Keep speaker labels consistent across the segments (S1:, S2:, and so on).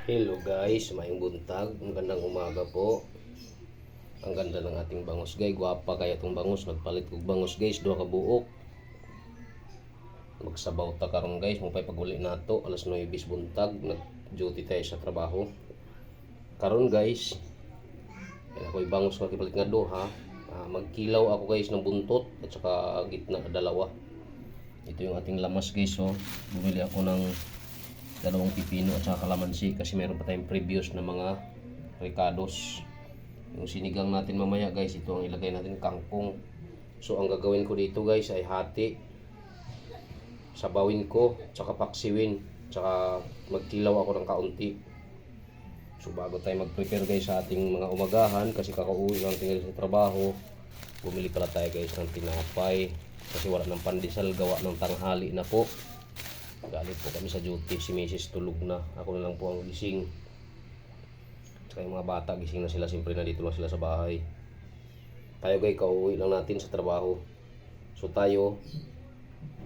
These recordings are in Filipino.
S1: Hello guys, mayong buntag, magandang umaga po. Ang ganda ng ating bangus guys, guwapa kaya itong bangus. Nagpalit kong bangus guys, 2 ka buok. Magsabaw ta karon guys, mupay pag-uli nato, alas 9 buntag, nag-duty tayo sa trabaho. Karon guys, ako'y bangus nga kipalit nga duha. Magkilaw ako guys ng buntot at saka gitna dalawa. Ito yung ating lamas guys, oh. Bumili ako ng dalawang pipino at saka kalamansi kasi meron pa tayong previous na mga ricados. Yung sinigang natin mamaya guys, ito ang ilagay natin, kangkong. So ang gagawin ko dito guys ay hati, sabawin ko, tsaka paksiwin, tsaka magkilaw ako ng kaunti. So bago tayo mag-prepare guys sa ating mga umagahan, kasi kakauwi lang tinggal sa trabaho, bumili pala tayo guys ng tinapay kasi wala ng pandesal, gawa ng tanghali na po. Galit po kami sa duty, si Mrs. tulog na, ako na lang po ang gising. Tsaka yung mga bata gising na sila, siyempre na dito lang sila sa bahay. Tayo guys, kauwi lang natin sa trabaho. So tayo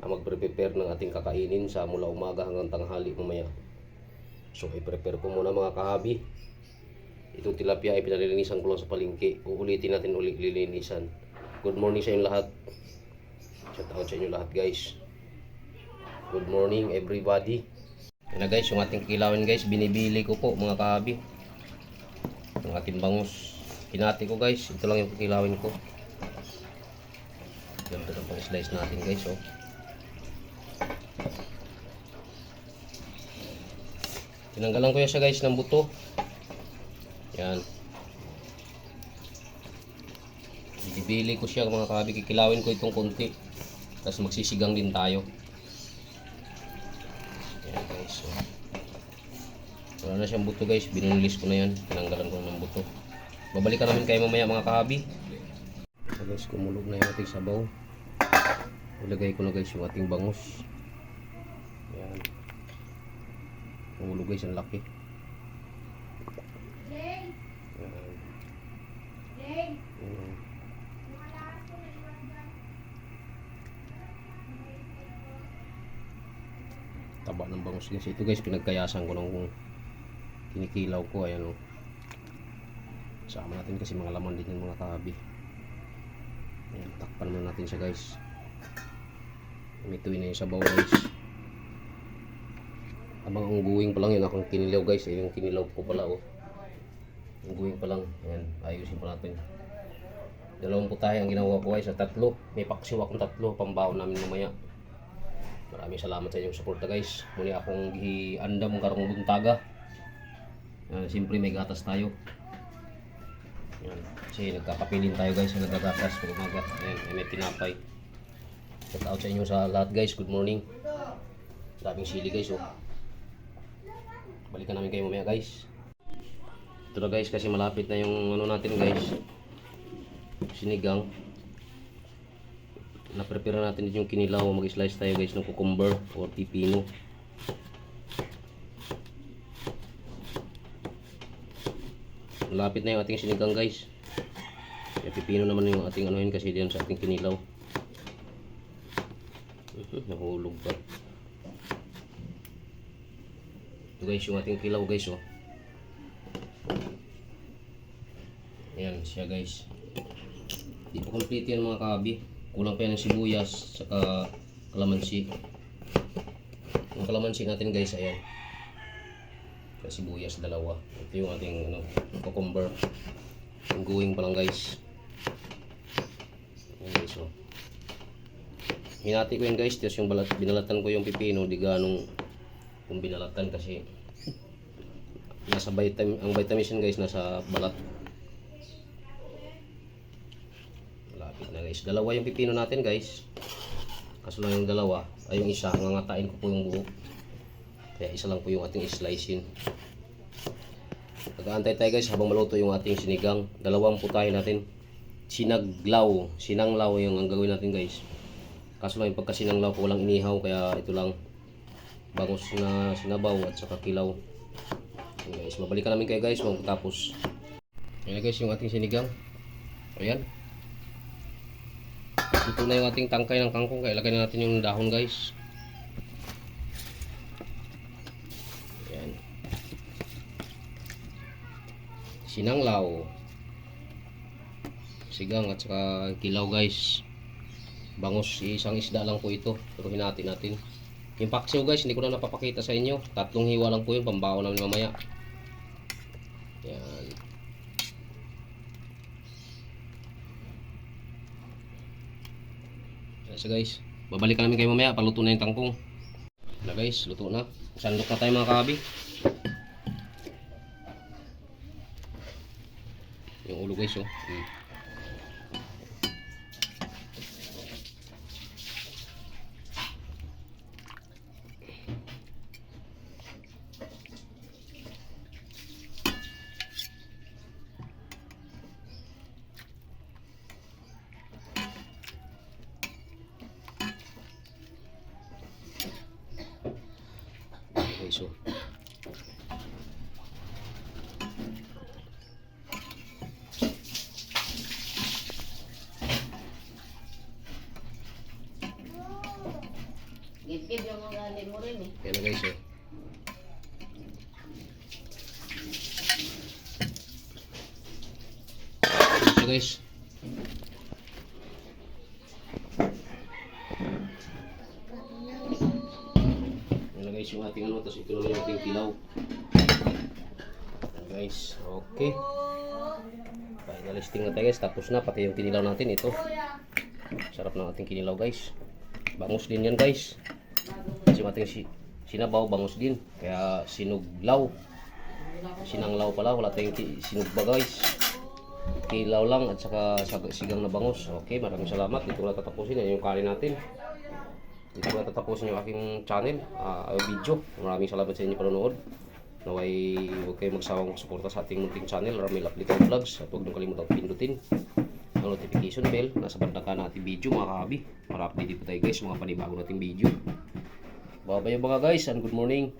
S1: ang mag-prepare ng ating kakainin sa mula umaga hanggang tanghali mamaya. So i-prepare ko muna mga kahabi. Itong tilapia ay pinalilinisan ko lang sa palengke. Uulitin natin ulit lilinisan. Good morning sa inyo lahat. Shout out sa inyo lahat guys. Good morning everybody. Yan na guys, yung ating kilawin guys, binibili ko po mga kahabi. Yung ating bangus, hinati ko guys. Ito lang yung kilawin ko. Ganda ng pang-slice natin guys, oh. Tinanggalan ko yan siya guys ng buto. Yan. Bibili ko siya mga kahabi, kikilawin ko itong konti. Tapos magsisigang din tayo. Yan guys, so wala na siyang buto guys, binulis ko na yan, tinanggalan ko ng buto. Babalikan namin kayo mamaya mga kahabi. So guys, kumulog na yung ating sabaw. Ilagay ko na guys yung ating bangus. Yan, kumulog guys, ang laki. Yan. Yan. Taba ng bangus guys. Ito guys, pinagkayasan ko ng kinikilaw ko. Ayan, oh. Sama natin kasi mga laman din yung mga kahabi. Ayan, takpan naman natin siya guys. Umituin na yung sabaw guys. Abang ungguing pa lang yun akong kinilaw guys. Yung kinilaw ko pala, oh. Ungguing pa lang. Ayan, ayusin pa natin. 2 putahe ang ginawa ko guys sa 3. May paksiw akong 3 pambaon namin mamaya. Maraming salamat sa inyong suporta guys. Muli akong giandam karong buntaga. Siyempre may gatas tayo. Yan. Kasi nagkakapilin tayo guys sa nagagatas pag umaga. Ayan, may tinapay. Shout out sa inyo sa lahat guys. Good morning. Daming sili guys, oh. Balikan namin kayo mamaya guys. Ito na guys, kasi malapit na yung ano natin guys, sinigang. Na-prepare natin din yung kinilaw. Mag-slice tayo guys ng cucumber or pipino. Malapit na yung ating sinigang guys. Yung pipino naman yung ating anuhin kasi diyan sa ating kinilaw. Nahulog pa. Ito guys yung ating kilaw guys, oh. Ayan siya guys. Di pa complete yan mga kahabi. Kulang pa yan ng sibuyas saka kalamansi. Yung kalamansi natin guys, ayan. Kasi sibuyas 2. Ito yung ating cucumber. Yung guwing pa lang guys. Ayan guys, oh. Hinati ko yun guys. Tapos yung binalatan ko yung pipino. Di ganong yung binalatan kasi nasa ang vitamins yun guys nasa balat. Na guys, 2 yung pipino natin guys. Kaso lang yung 2 ay yung isa, ngangatain ko po yung buo. Kaya isa lang po yung ating slicein. Nag-aantay tayo guys habang maluto yung ating sinigang. 2 putahe natin. Sinanglaw yung ang gagawin natin guys. Kaso lang yung pagkasinanglaw ko walang inihaw, kaya ito lang bangus na sinabaw at saka kilaw. Ayan guys, mabalikan namin kayo guys magtapos. Ayan guys yung ating sinigang. Ayan. Ito na yung ating tangkay ng kangkong. Kaya ilagay na natin yung dahon guys. Ayan. sinanglaw, sigang at saka kilaw guys. Bangus, isang isda lang po ito, pero hinati natin. Yung paksiw guys, hindi ko na napapakita sa inyo. 3 hiwa lang po yun, pambaon namin mamaya. Yan. So guys, babalikan namin kayo mamaya, paluto na yung tangkong. Na guys, luto na. Sandok na tayo mga kabi. Yung ulo guys oh. Guys oh.
S2: Gip-gip yung mga galing mo rin eh.
S1: Yan na guys oh. So guys. Yan na guys yung ating ano, tapos ito naman yung ating kilaw. Yan guys, okay. Final listing na tayo guys, tapos na pati yung kinilaw natin ito. Sarap ng ating kinilaw guys. Bangus din yan guys. Kasi yung ating sinabaw, bangus din. Kaya sinuglaw. Sinanglaw pala, wala tayong sinugba guys. Kilaw lang at saka sigang na bangus. Okay, maraming salamat. Dito na tatapusin yung kanin natin. Dito na tatapusin yung aking channel, video. Maraming salamat sa inyo panonood. Naway huwag kayong magsawang suporta sa ating munting channel, Ramil Aplicado Vlogs. At huwag niyong kalimutan pindutin ang notification bell. Nasa banda ka natin video mga kahabi. Para update po tayo guys mga panibago nating video. Bye bye mga guys and good morning.